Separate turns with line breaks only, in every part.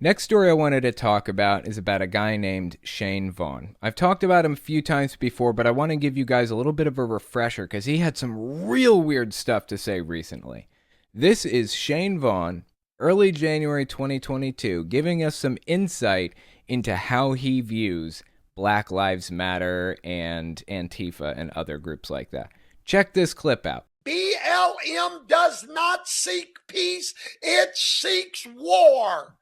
Next story I wanted to talk about is about a guy named Shane Vaughn. I've talked about him a few times before, but I want to give you guys a little bit of a refresher because he had some real weird stuff to say recently. This is Shane Vaughn, early January 2022, giving us some insight into how he views Black Lives Matter and Antifa and other groups like that. Check this clip out.
BLM does not seek peace, it seeks war.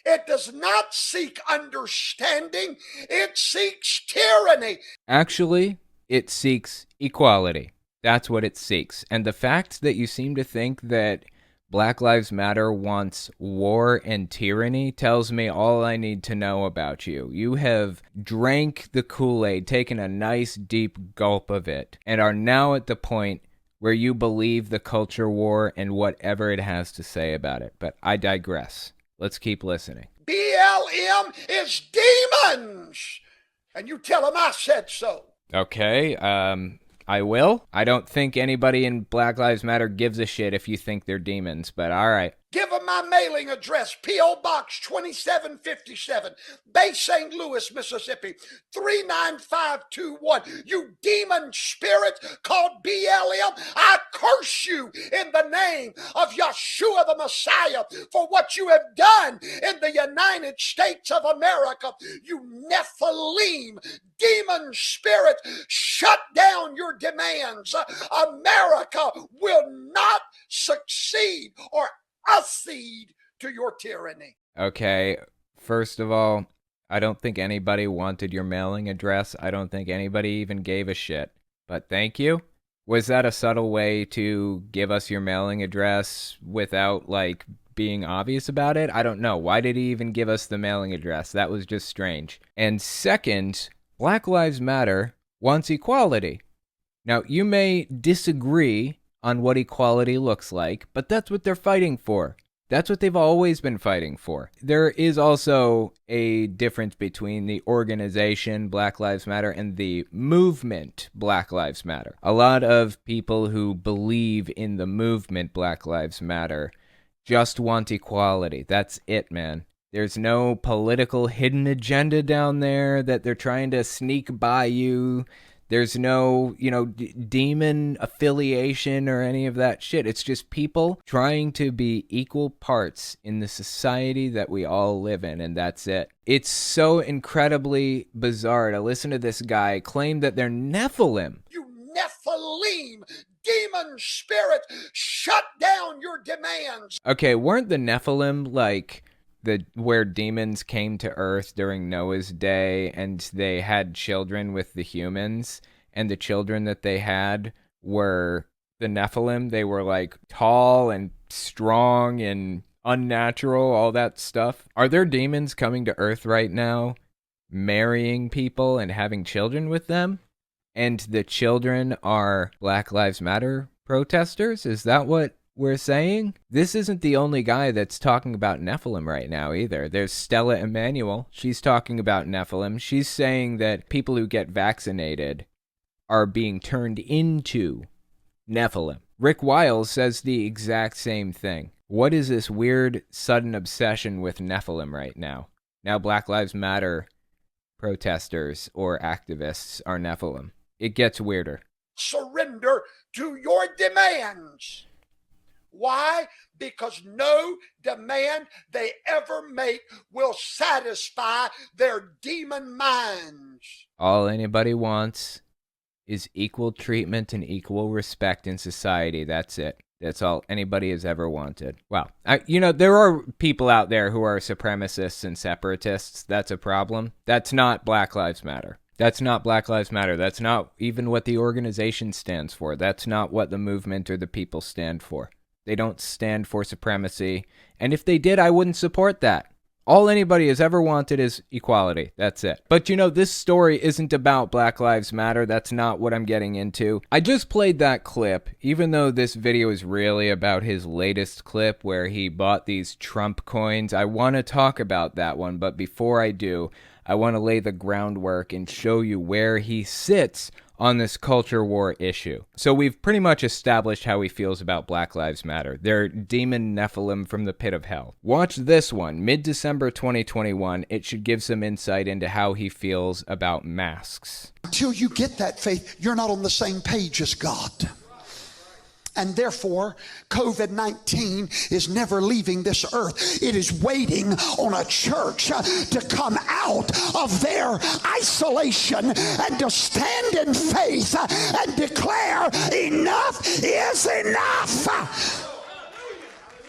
It does not seek understanding, it seeks tyranny.
Actually, it seeks equality. That's what it seeks. And the fact that you seem to think that Black Lives Matter wants war and tyranny tells me all I need to know about you. You have drank the Kool-Aid, taken a nice deep gulp of it, and are now at the point where you believe the culture war and whatever it has to say about it. But I digress. Let's keep listening.
BLM is demons. And you tell them I said so.
Okay, I will. I don't think anybody in Black Lives Matter gives a shit if you think they're demons, but all right.
Give them my mailing address, P.O. Box 2757, Bay St. Louis, Mississippi, 39521. You demon spirit called BLM, I curse you in the name of Yeshua the Messiah for what you have done in the United States of America. You Nephilim demon spirit, shut down your demands. America will not succeed or accede to your tyranny.
Okay, first of all, I don't think anybody wanted your mailing address. I don't think anybody even gave a shit. But thank you. Was that a subtle way to give us your mailing address without, being obvious about it? I don't know. Why did he even give us the mailing address? That was just strange. And second, Black Lives Matter wants equality. Now, you may disagree on what equality looks like, but that's what they're fighting for. That's what they've always been fighting for. There is also a difference between the organization Black Lives Matter and the movement Black Lives Matter. A lot of people who believe in the movement Black Lives Matter just want equality. That's it, man. There's no political hidden agenda down there that they're trying to sneak by you. There's no, demon affiliation or any of that shit. It's just people trying to be equal parts in the society that we all live in, and that's it. It's so incredibly bizarre to listen to this guy claim that they're Nephilim.
You Nephilim demon spirit, shut down your demands.
Okay, weren't the Nephilim where demons came to Earth during Noah's day and they had children with the humans, and the children that they had were the Nephilim? They were tall and strong and unnatural, all that stuff. Are there demons coming to Earth right now, marrying people and having children with them? And the children are Black Lives Matter protesters? Is that what we're saying? This isn't the only guy that's talking about Nephilim right now either. There's Stella Emanuel. She's talking about Nephilim. She's saying that people who get vaccinated are being turned into Nephilim. Rick Wiles says the exact same thing. What is this weird sudden obsession with Nephilim right now? Now Black Lives Matter protesters or activists are Nephilim. It gets weirder.
Surrender to your demands. Why? Because no demand they ever make will satisfy their demon minds.
All anybody wants is equal treatment and equal respect in society. That's it. That's all anybody has ever wanted. Wow. There are people out there who are supremacists and separatists. That's a problem. That's not Black Lives Matter. That's not Black Lives Matter. That's not even what the organization stands for. That's not what the movement or the people stand for. They don't stand for supremacy. And if they did, I wouldn't support that. All anybody has ever wanted is equality. That's it. But this story isn't about Black Lives Matter. That's not what I'm getting into. I just played that clip, even though this video is really about his latest clip where he bought these Trump coins. I want to talk about that one, but before I do, I want to lay the groundwork and show you where he sits on this culture war issue. So we've pretty much established how he feels about Black Lives Matter. They're demon Nephilim from the pit of hell. Watch this one, mid-December 2021. It should give some insight into how he feels about masks.
Until you get that faith, you're not on the same page as God. And therefore, COVID-19 is never leaving this earth. It is waiting on a church to come out of their isolation and to stand in faith and declare enough is enough.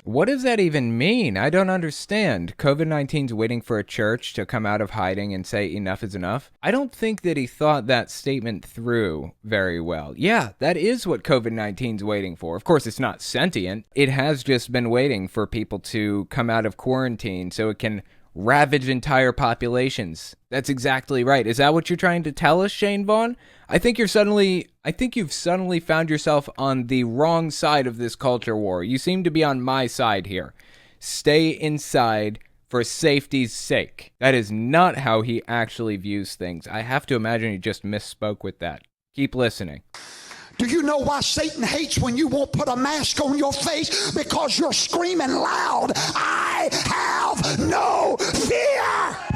What does that even mean? I don't understand. COVID-19's waiting for a church to come out of hiding and say enough is enough. I don't think that he thought that statement through very well. Yeah, that is what COVID-19's waiting for. Of course, it's not sentient. It has just been waiting for people to come out of quarantine so it can ravage entire populations. That's exactly right. Is that what you're trying to tell us, Shane Vaughn? I think you've suddenly found yourself on the wrong side of this culture war. You seem to be on my side here. Stay inside for safety's sake. That is not how he actually views things. I have to imagine he just misspoke with that. Keep listening.
Do you know why Satan hates when you won't put a mask on your face? Because you're screaming loud, I have no fear.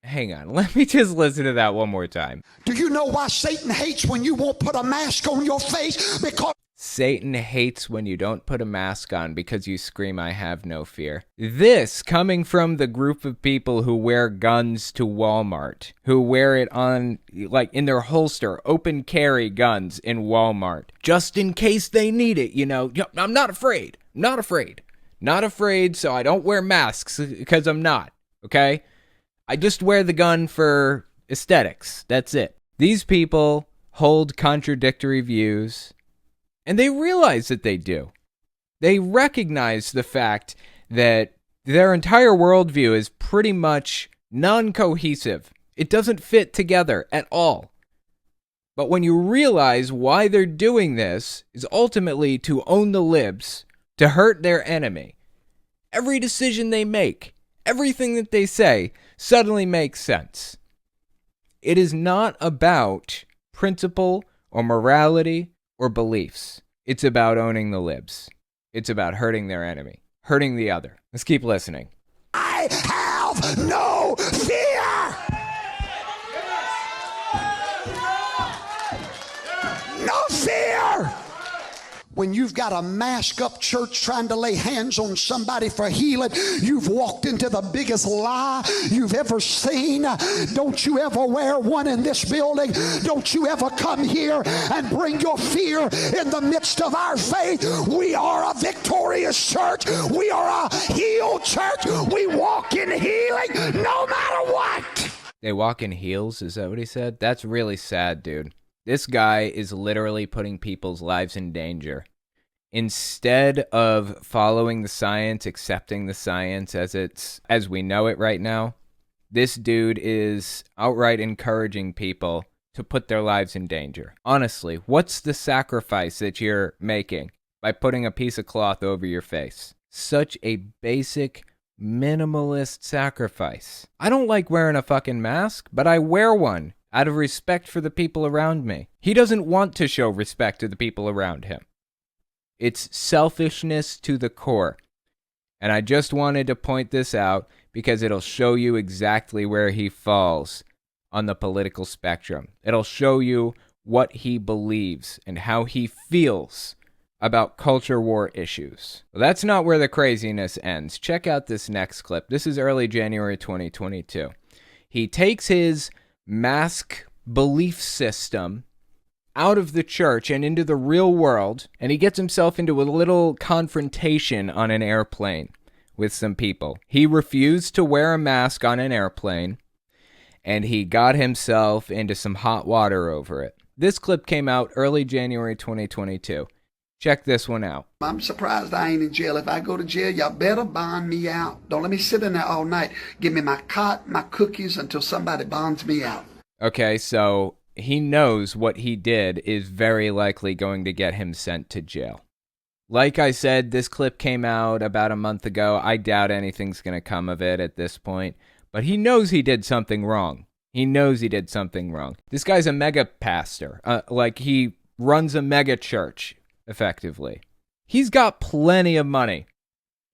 Hang on, let me just listen to that one more time.
Do you know why Satan hates when you won't put a mask on your face? Because
Satan hates when you don't put a mask on because you scream, I have no fear. This coming from the group of people who wear guns to Walmart, who wear it on, like, in their holster, open carry guns in Walmart, just in case they need it, you know. I'm not afraid. Not afraid, so I don't wear masks because I'm not, okay? I just wear the gun for aesthetics. That's it. These people hold contradictory views, and they realize that they do. They recognize the fact that their entire worldview is pretty much non-cohesive. It doesn't fit together at all. But when you realize why they're doing this is ultimately to own the libs, to hurt their enemy, every decision they make, everything that they say, suddenly makes sense. It is not about principle or morality or beliefs. It's about owning the libs. It's about hurting their enemy, hurting the other. Let's keep listening.
I have no fear. No fear. When you've got a mask up church trying to lay hands on somebody for healing, you've walked into the biggest lie you've ever seen. Don't you ever wear one in this building. Don't you ever come here and bring your fear in the midst of our faith. We are a victorious church. We are a healed church. We walk in healing no matter what.
They walk in heels? Is that what he said? That's really sad, dude. This guy is literally putting people's lives in danger. Instead of following the science, accepting the science as we know it right now, this dude is outright encouraging people to put their lives in danger. Honestly, what's the sacrifice that you're making by putting a piece of cloth over your face? Such a basic, minimalist sacrifice. I don't like wearing a fucking mask, but I wear one out of respect for the people around me. He doesn't want to show respect to the people around him. It's selfishness to the core. And I just wanted to point this out because it'll show you exactly where he falls on the political spectrum. It'll show you what he believes and how he feels about culture war issues. Well, that's not where the craziness ends. Check out this next clip. This is early January 2022. He takes his mask belief system out of the church and into the real world, and he gets himself into a little confrontation on an airplane with some people. He refused to wear a mask on an airplane, and he got himself into some hot water over it. This clip came out early January 2022. Check this one out.
I'm surprised I ain't in jail. If I go to jail, y'all better bond me out. Don't let me sit in there all night. Give me my cot, my cookies until somebody bonds me out.
Okay, so he knows what he did is very likely going to get him sent to jail. Like I said, this clip came out about a month ago. I doubt anything's going to come of it at this point. But he knows he did something wrong. He knows he did something wrong. This guy's a mega pastor. Like, he runs a mega church, effectively. He's got plenty of money.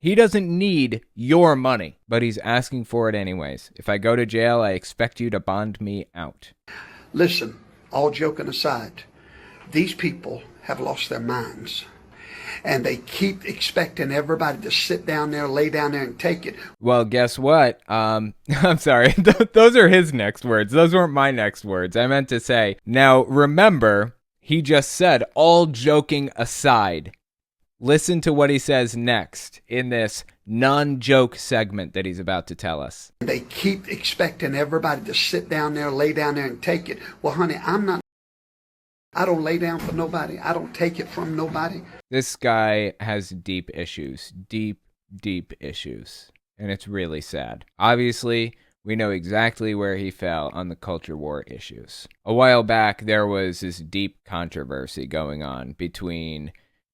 He doesn't need your money, but he's asking for it anyways. If I go to jail, I expect you to bond me out.
Listen, all joking aside, these people have lost their minds. And they keep expecting everybody to sit down there, lay down there, and take it.
Well, guess what? I'm sorry. Those are his next words. Those weren't my next words. I meant to say, now remember, he just said, all joking aside. Listen to what he says next in this non-joke segment that he's about to tell us.
They keep expecting everybody to sit down there, lay down there, and take it. Well, honey, I don't lay down for nobody. I don't take it from nobody.
This guy has deep issues. Deep, deep issues. And it's really sad. Obviously, we know exactly where he fell on the culture war issues. A while back, there was this deep controversy going on between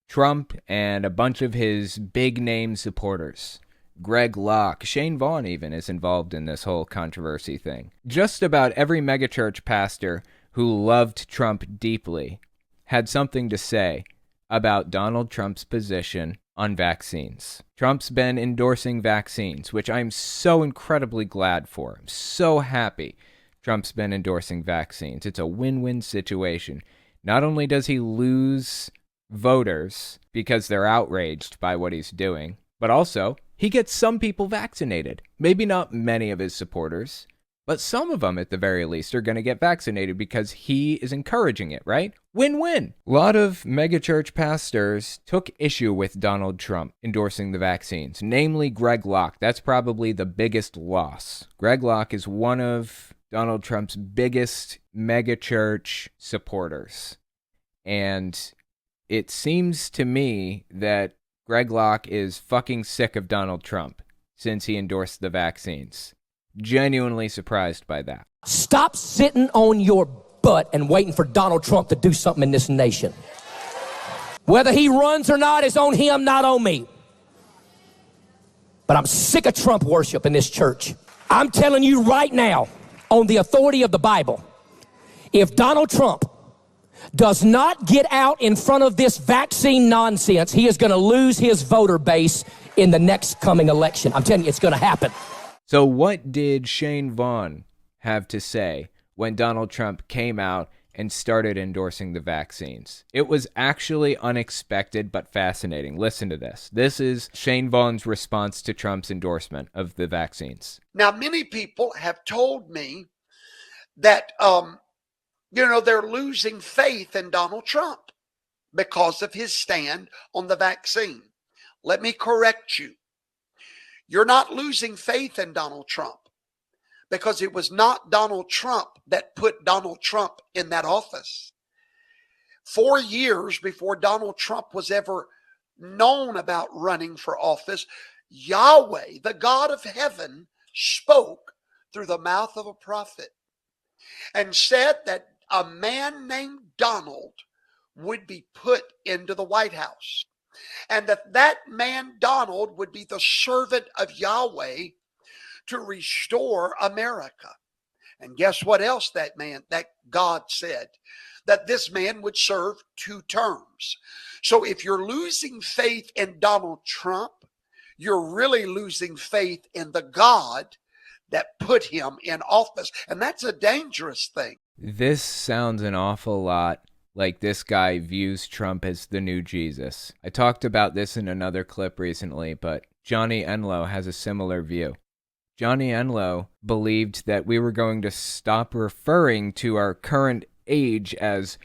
Trump and a bunch of his big-name supporters. Greg Locke, Shane Vaughn even is involved in this whole controversy thing. Just about every megachurch pastor who loved Trump deeply had something to say about Donald Trump's position on vaccines. Trump's been endorsing vaccines, which I'm so incredibly glad for. I'm so happy Trump's been endorsing vaccines. It's a win-win situation. Not only does he lose voters because they're outraged by what he's doing, but also he gets some people vaccinated. Maybe not many of his supporters, but some of them at the very least are going to get vaccinated because he is encouraging it, right? Win-win. A lot of megachurch pastors took issue with Donald Trump endorsing the vaccines, namely Greg Locke. That's probably the biggest loss. Greg Locke is one of Donald Trump's biggest megachurch supporters. And it seems to me that Greg Locke is fucking sick of Donald Trump since he endorsed the vaccines. Genuinely surprised by that.
Stop sitting on your butt and waiting for Donald Trump to do something in this nation. Whether he runs or not is on him, not on me. But I'm sick of Trump worship in this church. I'm telling you right now, on the authority of the Bible, if Donald Trump does not get out in front of this vaccine nonsense, he is going to lose his voter base in the next coming election. I'm telling you, it's going to happen.
So what did Shane Vaughn have to say when Donald Trump came out and started endorsing the vaccines? It was actually unexpected but fascinating. Listen to this. This is Shane Vaughn's response to Trump's endorsement of the vaccines.
Now, many people have told me that, they're losing faith in Donald Trump because of his stand on the vaccine. Let me correct you. You're not losing faith in Donald Trump because it was not Donald Trump that put Donald Trump in that office. 4 years before Donald Trump was ever known about running for office, Yahweh, the God of heaven, spoke through the mouth of a prophet and said that a man named Donald would be put into the White House. And that man, Donald, would be the servant of Yahweh to restore America. And guess what else that God said? That this man would serve 2 terms. So if you're losing faith in Donald Trump, you're really losing faith in the God that put him in office. And that's a dangerous thing.
This sounds an awful lot like this guy views Trump as the new Jesus. I talked about this in another clip recently, but Johnny Enlow has a similar view. Johnny Enlow believed that we were going to stop referring to our current age as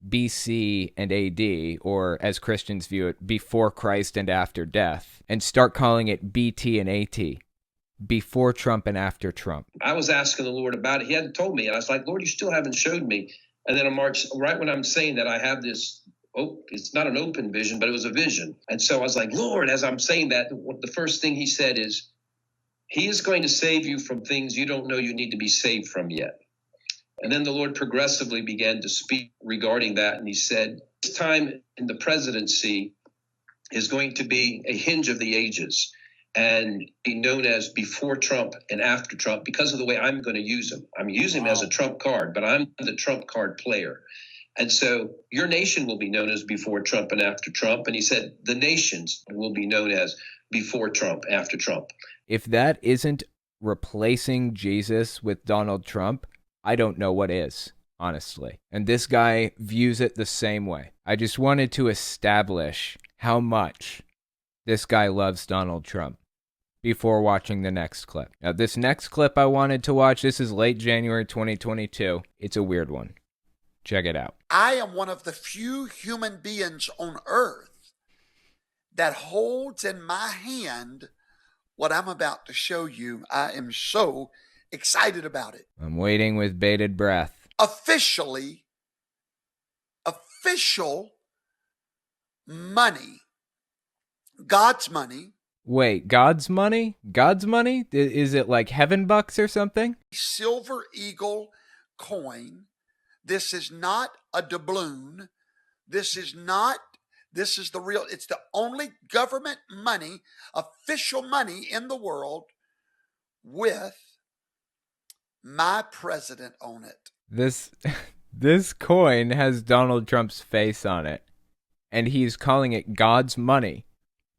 BC and AD, or as Christians view it, before Christ and after death, and start calling it BT and AT, before Trump and after Trump.
I was asking the Lord about it. He hadn't told me, and I was like, Lord, you still haven't showed me. And then on March, right when I'm saying that, I have this, it's not an open vision, but it was a vision. And so I was like, Lord, as I'm saying that, the first thing he said is, he is going to save you from things you don't know you need to be saved from yet. And then the Lord progressively began to speak regarding that. And he said, this time in the presidency is going to be a hinge of the ages. and be known as before Trump and after Trump because of the way I'm going to use him. I'm using him as a Trump card, but I'm the Trump card player. And so your nation will be known as before Trump and after Trump. And he said the nations will be known as before Trump, after Trump.
If that isn't replacing Jesus with Donald Trump, I don't know what is, honestly. And this guy views it the same way. I just wanted to establish how much this guy loves Donald Trump before watching the next clip. Now, this next clip I wanted to watch, this is late January 2022. It's a weird one. Check it out.
I am one of the few human beings on earth that holds in my hand what I'm about to show you. I am so excited about it.
I'm waiting with bated breath.
Official money, God's money.
Wait, God's money? God's money? Is it like heaven bucks or something?
Silver Eagle coin. This is not a doubloon. This is the real, it's the only government money, official money in the world with my president on it.
This coin has Donald Trump's face on it, and he's calling it God's money.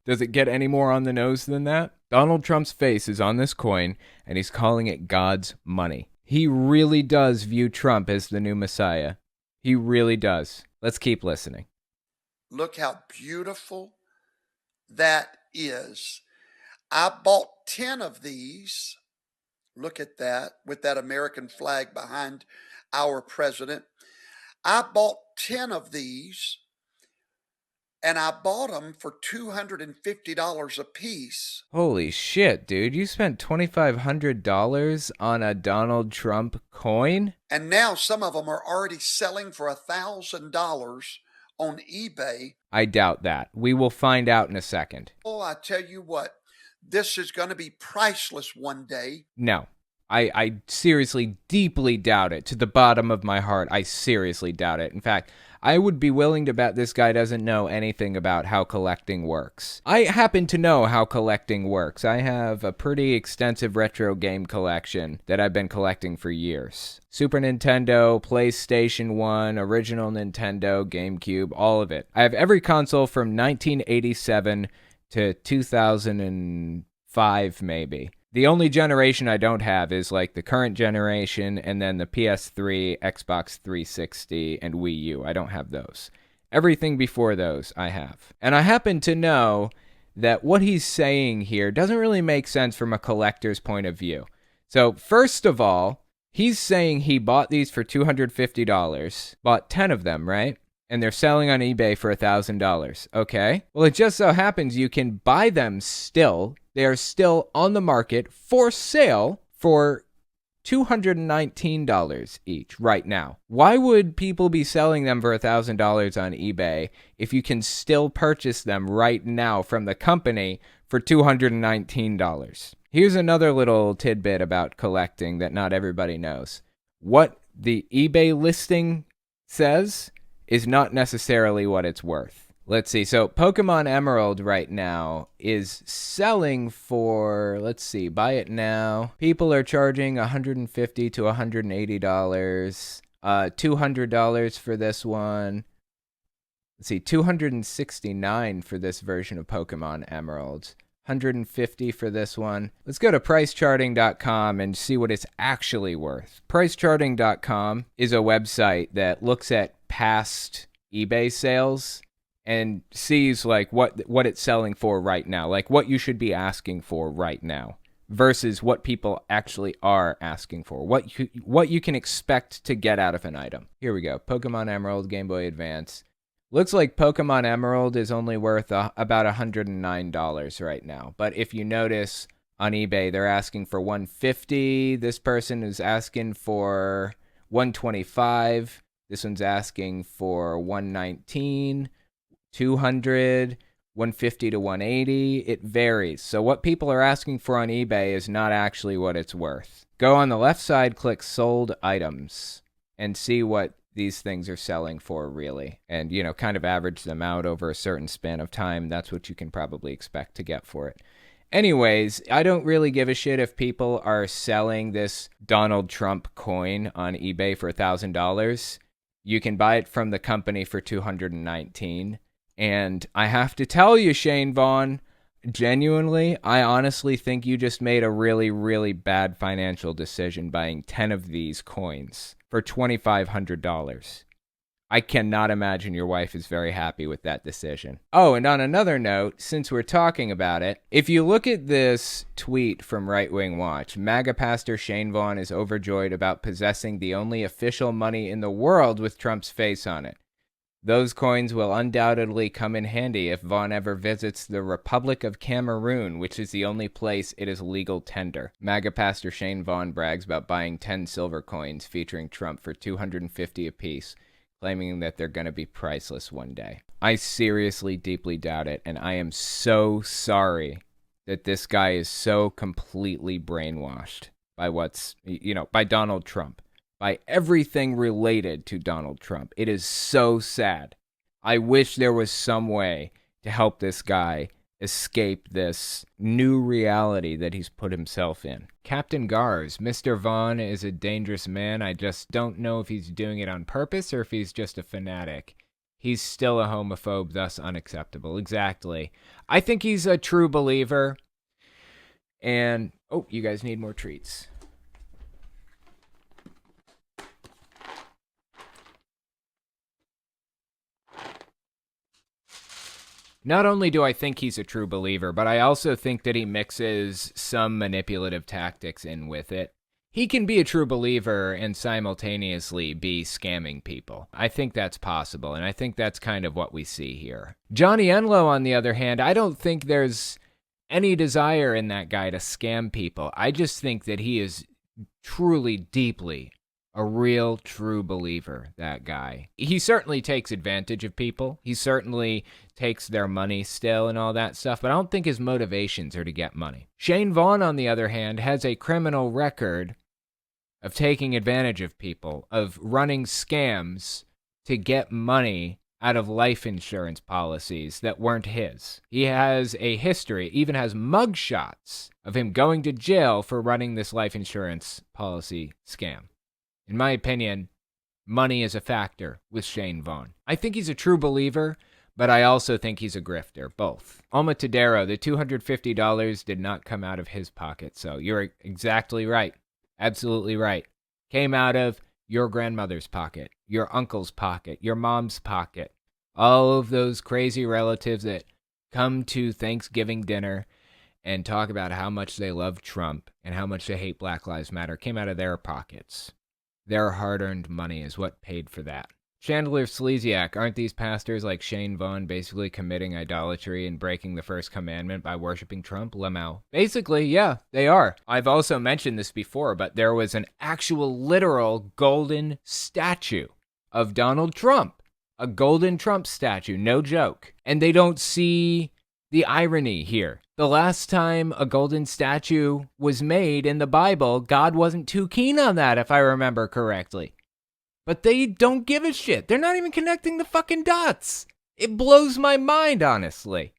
Does it get any more on the nose than that? Donald Trump's face is on this coin, and he's calling it God's money. He really does view Trump as the new Messiah. He really does. Let's keep listening.
Look how beautiful that is. I bought 10 of these. Look at that, with that American flag behind our president. I bought 10 of these, and I bought them for $250 a piece.
Holy shit, dude. You spent $2,500 on a Donald Trump coin?
And now some of them are already selling for $1,000 on eBay.
I doubt that. We will find out in a second.
Oh, I tell you what, this is going to be priceless one day.
No. I seriously, deeply doubt it. To the bottom of my heart, I seriously doubt it. In fact, I would be willing to bet this guy doesn't know anything about how collecting works. I happen to know how collecting works. I have a pretty extensive retro game collection that I've been collecting for years. Super Nintendo, PlayStation 1, original Nintendo, GameCube, all of it. I have every console from 1987 to 2005, maybe. The only generation I don't have is like the current generation and then the PS3, Xbox 360, and Wii U. I don't have those. Everything before those I have. And I happen to know that what he's saying here doesn't really make sense from a collector's point of view. So first of all, he's saying he bought these for $250, bought 10 of them, right? And they're selling on eBay for $1,000. Okay. Well, it just so happens you can buy them still. They are still on the market for sale for $219 each right now. Why would people be selling them for $1,000 on eBay if you can still purchase them right now from the company for $219? Here's another little tidbit about collecting that not everybody knows. What the eBay listing says is not necessarily what it's worth. Let's see. So Pokemon Emerald right now is selling for, let's see, buy it now. People are charging $150 to $180. $200 for this one. Let's see, $269 for this version of Pokemon Emerald. $150 for this one. Let's go to pricecharting.com and see what it's actually worth. Pricecharting.com is a website that looks at past eBay sales and sees like what it's selling for right now, like what you should be asking for right now versus what people actually are asking for, what you can expect to get out of an item. Here we go. Pokemon Emerald, Game Boy Advance. Looks like Pokemon Emerald is only worth about $109 right now. But if you notice on eBay, they're asking for $150. This person is asking for $125. This one's asking for $119, $200, $150 to $180. It varies. So what people are asking for on eBay is not actually what it's worth. Go on the left side, click Sold Items, and see what these things are selling for really. And, kind of average them out over a certain span of time. That's what you can probably expect to get for it. Anyways, I don't really give a shit if people are selling this Donald Trump coin on eBay for $1,000. You can buy it from the company for $219. And I have to tell you, Shane Vaughn, genuinely, I honestly think you just made a really, really bad financial decision buying 10 of these coins for $2,500. I cannot imagine your wife is very happy with that decision. Oh, and on another note, since we're talking about it, if you look at this tweet from Right Wing Watch, MAGA pastor Shane Vaughn is overjoyed about possessing the only official money in the world with Trump's face on it. Those coins will undoubtedly come in handy if Vaughn ever visits the Republic of Cameroon, which is the only place it is legal tender. MAGA pastor Shane Vaughn brags about buying 10 silver coins featuring Trump for $250 apiece, claiming that they're going to be priceless one day. I seriously, deeply doubt it, and I am so sorry that this guy is so completely brainwashed by by Donald Trump, by everything related to Donald Trump. It is so sad. I wish there was some way to help this guy escape this new reality that he's put himself in. Captain Gars, Mr. Vaughn is a dangerous man. I just don't know if he's doing it on purpose or if he's just a fanatic. He's still a homophobe, thus unacceptable. Exactly. I think he's a true believer. And, oh, you guys need more treats. Not only do I think he's a true believer, but I also think that he mixes some manipulative tactics in with it. He can be a true believer and simultaneously be scamming people. I think that's possible, and I think that's kind of what we see here. Johnny Enlow, on the other hand, I don't think there's any desire in that guy to scam people. I just think that he is truly, deeply a real, true believer, that guy. He certainly takes advantage of people. He certainly takes their money still and all that stuff, but I don't think his motivations are to get money. Shane Vaughn, on the other hand, has a criminal record of taking advantage of people, of running scams to get money out of life insurance policies that weren't his. He has a history, even has mugshots of him going to jail for running this life insurance policy scam. In my opinion, money is a factor with Shane Vaughn. I think he's a true believer, but I also think he's a grifter, both. Alma Tadero, the $250 did not come out of his pocket, so you're exactly right. Absolutely right. Came out of your grandmother's pocket, your uncle's pocket, your mom's pocket. All of those crazy relatives that come to Thanksgiving dinner and talk about how much they love Trump and how much they hate Black Lives Matter came out of their pockets. Their hard-earned money is what paid for that. Chandler Slesiak, aren't these pastors like Shane Vaughn basically committing idolatry and breaking the first commandment by worshiping Trump? Lamau. Basically, yeah, they are. I've also mentioned this before, but there was an actual literal golden statue of Donald Trump. A golden Trump statue, no joke. And they don't see the irony here. The last time a golden statue was made in the Bible, God wasn't too keen on that, if I remember correctly. But they don't give a shit. They're not even connecting the fucking dots. It blows my mind, honestly.